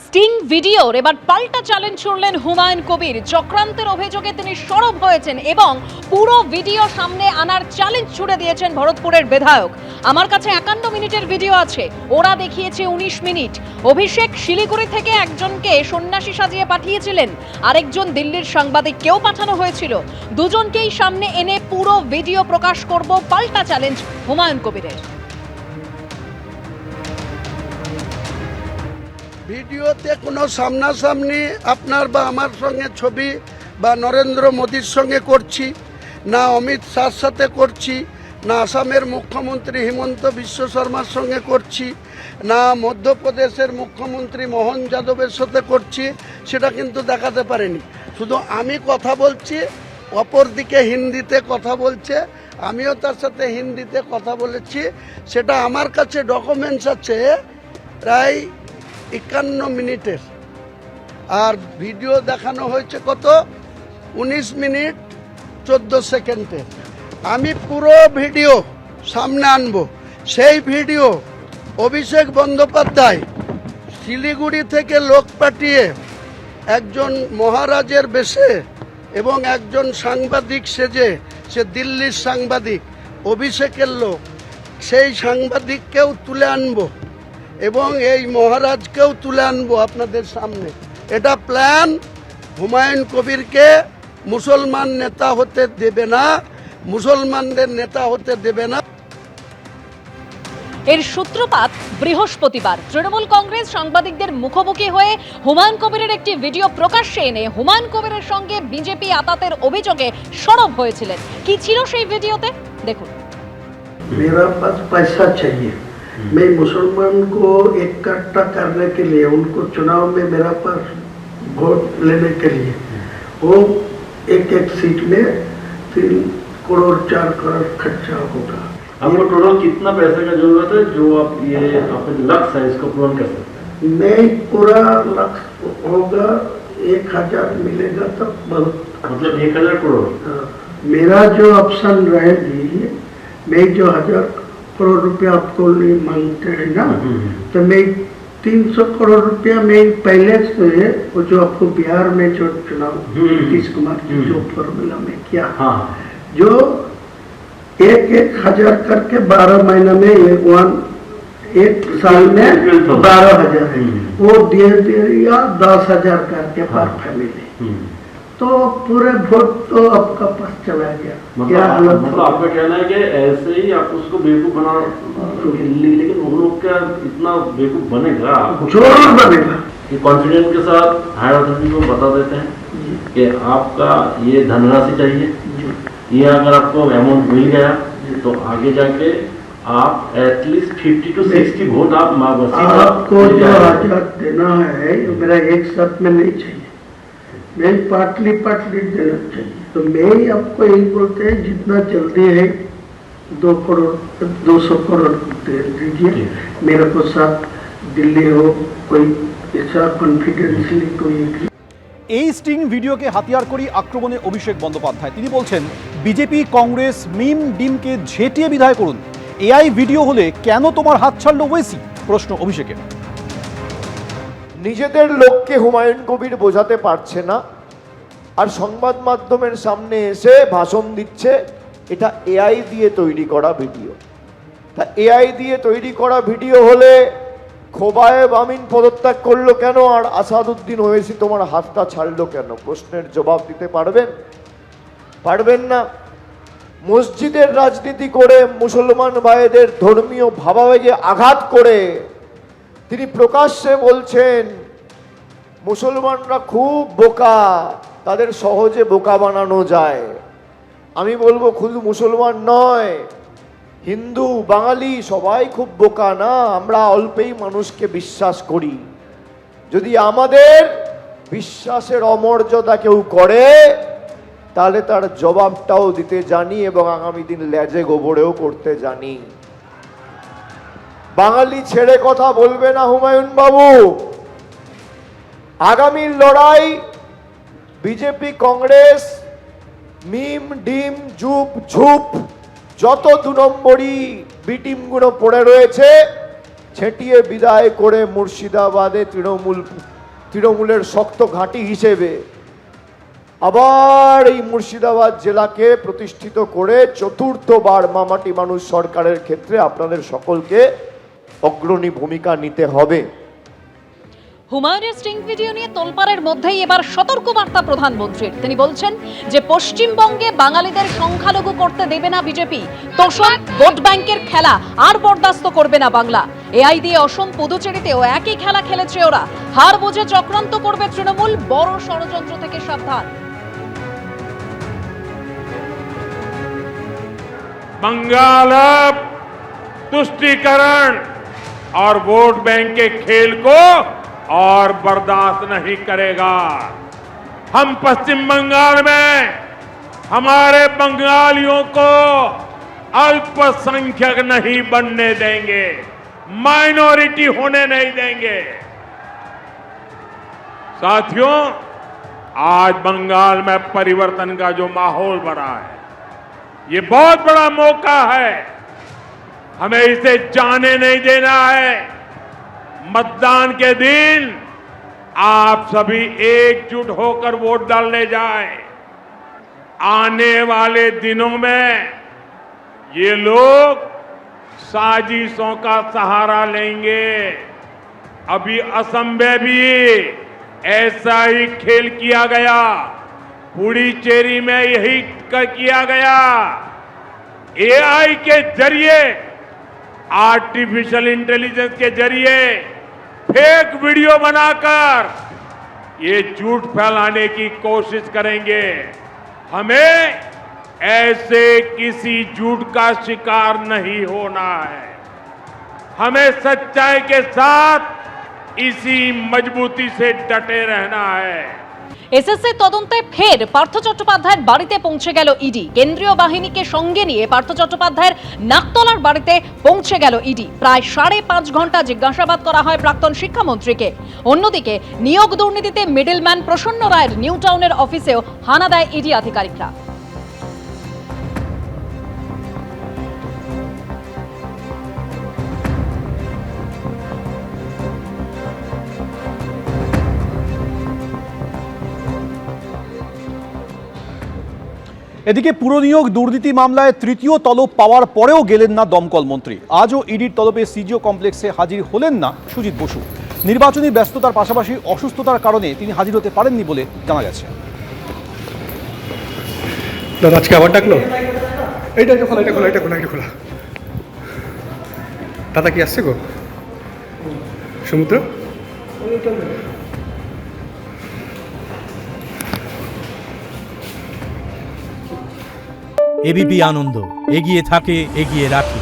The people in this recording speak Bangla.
স্টিং ভিডিওর এবার পাল্টা চ্যালেঞ্জ ছুড়লেন হুমায়ুন কবির। চক্রান্তের অভিযোগে তিনি সরব হয়েছেন এবং পুরো ভিডিও সামনে আনার চ্যালেঞ্জ ছুড়ে দিয়েছেন ভরতপুরের বিধায়ক। আমার কাছে 51 মিনিটের ভিডিও আছে, ওরা দেখিয়েছে 19 মিনিট। অভিষেক শিলিগুড়ি থেকে একজনকে সন্ন্যাসী সাজিয়ে পাঠিয়েছিলেন, আরেকজন দিল্লির সাংবাদিককেও পাঠানো হয়েছিল। দুজনকেই সামনে এনে পুরো ভিডিও প্রকাশ করব, পাল্টা চ্যালেঞ্জ হুমায়ুন কবিরের। ভিডিওতে কোনো সামনাসামনি আপনার বা আমার সঙ্গে ছবি বা নরেন্দ্র মোদীর সঙ্গে করছি না, অমিত শাহর সাথে করছি না, আসামের মুখ্যমন্ত্রী হিমন্ত বিশ্ব শর্মার সঙ্গে করছি না, মধ্যপ্রদেশের মুখ্যমন্ত্রী মোহন যাদবের সাথে করছি, সেটা কিন্তু দেখাতে পারেনি। শুধু আমি কথা বলছি, অপর দিকে হিন্দিতে কথা বলছে, আমিও তার সাথে হিন্দিতে কথা বলেছি। সেটা আমার কাছে ডকুমেন্টস আছে প্রায় 51 মিনিটের, আর ভিডিও দেখানো হয়েছে কত 19 মিনিট 14 সেকেন্ডের। আমি পুরো ভিডিও সামনে আনবো। সেই ভিডিও অভিষেক বন্দ্যোপাধ্যায় শিলিগুড়ি থেকে লোক পাঠিয়ে একজন মহারাজের বেশে এবং একজন সাংবাদিক সেজে, সে দিল্লির সাংবাদিক, অভিষেকের লোক, সেই সাংবাদিককেও তুলে আনবো এবং এই মহারাজকেও তুলে আনবো আপনাদের সামনে। এটা প্ল্যান। হুমায়ুন কবিরকে মুসলমান নেতা হতে দেবে না, মুসলমানদের নেতা হতে দেবে না। এর সূত্রপাত বৃহস্পতিবার। তৃণমূল কংগ্রেস সাংবাদিকদের মুখোমুখি হয়ে হুমায়ুন কবিরের একটি ভিডিও প্রকাশ্যে এনে হুমায়ুন কবিরের সঙ্গে বিজেপি আতাতের অভিযোগে সরব হয়েছিলেন। কি ছিল সেই ভিডিওতে দেখুন। मेरा पास पैसा चाहिए, मैं मुसलमान को इकट्ठा करने के लिए, उनको चुनाव में मेरा पास वोट लेने के लिए, वो एक एक सीट में 3 करोड़ 4 करोड़ खर्चा होगा। आपको टोटल कितना पैसे का जरूरत है जो आप ये आपका लक्ष्य है इसको पूर्ण कर सकते हैं? मैं पूरा लक्ष्य होगा 1000 मिलेगा तब बहुत। मतलब 1000 करोड़। मेरा जो ऑप्शन रहेगी, मैं जो 1000 करोड़ रुपया आपको नहीं मांगते हैं ना, तो मैं 300 करोड़ रुपया मैं पहले से, वो जो आपको बिहार में जो चुनाव नीतीश कुमार की जो फॉर्मूला में किया, जो 1-1 हजार करके 12 महीने में एक साल में 12,000 है, वो दे दिया 10,000 करके पर फैमिली। तो पूरे वोट तो आपका पास चला गया। मतलब आपका कहना है कि ऐसे ही आप उसको बेवकूफ बना, लेकिन उन लोग क्या इतना बेवकूफ बनेगा? जरूर बनेगा। ये कॉन्फिडेंस के साथ हायर अथॉरिटी को बता देते हैं कि आपका ये धनराशि चाहिए, ये अगर आपको अमाउंट मिल गया तो आगे जाके आप एटलीस्ट 50 to 60 वोट आप आपको जो 1000 देना है, मेरा एक साथ में नहीं चाहिए, मैं पार्टली देना चाहिए। तो मैं आपको यही बोलते हैं, जितना जल्दी है 200 करोड़ दे दीजिए। मेरे को साथ दिल्ली हो कोई ऐसा कॉन्फिडेंसली कोई। এই স্টিং ভিডিওকে হাতিয়ার করি আক্রমণে অভিষেক বন্দ্যোপাধ্যায়। তিনি বলছেন বিজেপি কংগ্রেস মিম ডিমকে ঝেঁটিয়ে বিদায় করুন। এআই ভিডিও হলে কেন তোমার হাত ছাড়লো ওয়েসি? প্রশ্ন অভিষেকের। নিজেদের লোককে হুমায়ুন কবির বোঝাতে পারছে না, আর সংবাদ মাধ্যমের সামনে এসে ভাষণ দিচ্ছে এটা এআই দিয়ে তৈরি করা ভিডিও। তা এআই দিয়ে তৈরি করা ভিডিও হলে খোবায়েব আমিন পদত্যাগ করলো কেন, আর আসাদুদ্দিন ওয়েসি তোমার হাতটা ছাড়লো কেন? প্রশ্নের জবাব দিতে পারবেন না। মসজিদের রাজনীতি করে মুসলমান ভাইদের ধর্মীয় ভাবাবেগে আঘাত করে তিনি প্রকাশ্যে বলছেন মুসলমানরা খুব বোকা, তাদের সহজে বোকা বানানো যায়। আমি বলবো শুধু মুসলমান নয়, হিন্দু বাঙালি সবাই খুব বোকা না, আমরা অল্পেই মানুষকে বিশ্বাস করি। যদি আমাদের বিশ্বাসের অমর্যাদা কেউ করে তাহলে তার জবাবটাও দিতে জানি এবং আগামী দিন লেজে গোবরেও করতে জানি। বাঙালি ছেড়ে কথা বলবে না হুমায়ুন বাবু। আগামীর লড়াই বিজেপি কংগ্রেস মিম ডিম ঝুপ ঝুপ যত 2 নম্বরই বিটিমগুলো পড়ে রয়েছে ছেটিয়ে বিদায় করে মুর্শিদাবাদে তৃণমূল তৃণমূলের শক্ত ঘাঁটি হিসেবে আবার এই মুর্শিদাবাদ জেলাকে প্রতিষ্ঠিত করে চতুর্থবার মামাটি মানুষ সরকারের ক্ষেত্রে আপনাদের সকলকে অগ্রণী ভূমিকা নিতে হবে। হুমায়ুনের স্টিং ভিডিও নিয়ে তোলপাড়ের মধ্যেই এবার সতর্কবার্তা প্রধানমন্ত্রীর। তিনি বলছেন যে পশ্চিমবঙ্গে বাঙালিদের সংখ্যালঘু করতে দেবে না বিজেপি, তোষণ ভোট ব্যাংকের খেলা আর বরদাস্ত করবে না বাংলা। এআই দিয়ে অসম পুদুচেরিতেও একই খেলা খেলেছে ওরা। হার বুঝে চক্রান্ত করবে তৃণমূল, বড় ষড়যন্ত্র থেকে সাবধান। बंगाल अब तुष्टीकरण और वोट बैंक के खेल को और बर्दाश्त नहीं करेगा। हम पश्चिम बंगाल में हमारे बंगालियों को अल्पसंख्यक नहीं बनने देंगे, माइनॉरिटी होने नहीं देंगे। साथियों, आज बंगाल में परिवर्तन का जो माहौल बना है, ये बहुत बड़ा मौका है, हमें इसे जाने नहीं देना है। मतदान के दिन आप सभी एकजुट होकर वोट डालने जाएं। आने वाले दिनों में ये लोग साजिशों का सहारा लेंगे। अभी असम में भी ऐसा ही खेल किया गया, पुडुचेरी में यही किया गया। एआई के जरिए, आर्टिफिशियल इंटेलिजेंस के जरिए फेक वीडियो बनाकर ये झूठ फैलाने की कोशिश करेंगे। हमें ऐसे किसी झूठ का शिकार नहीं होना है। हमें सच्चाई के साथ इसी मजबूती से डटे रहना है। এসএসসি তদন্তে ফের পার্থ চট্টোপাধ্যায়ের বাড়িতে পৌঁছে গেল ইডি। কেন্দ্রীয় বাহিনীকে সঙ্গে নিয়ে পার্থ চট্টোপাধ্যায়ের নাকতলার বাড়িতে পৌঁছে গেল ইডি। প্রায় 5.5 ঘন্টা জিজ্ঞাসাবাদ করা হয় প্রাক্তন শিক্ষামন্ত্রীকে। অন্যদিকে নিয়োগ দুর্নীতিতে মিডলম্যান প্রসন্ন রায়ের নিউ টাউনের অফিসেও হানা দেয় ইডি আধিকারিকরা। এদিকে পুরনিয়োগ দুর্নীতি মামলায় তৃতীয় তলব পাওয়ার পরেও গেলেন না দমকল মন্ত্রী। আজও ইডির তলবে সিজিও কমপ্লেক্সে হাজির হলেন না সুজিত বসু। নির্বাচনী ব্যস্ততার পাশাপাশি অসুস্থতার কারণে তিনি হাজির হতে পারেননি বলে জানা গেছে। দাদা আজকে আবার ডাকলো? এইটা খোলা। দাদা কি আসছে গো? সমুদ্র এবিপি আনন্দ, এগিয়ে থাকে, এগিয়ে রাখে।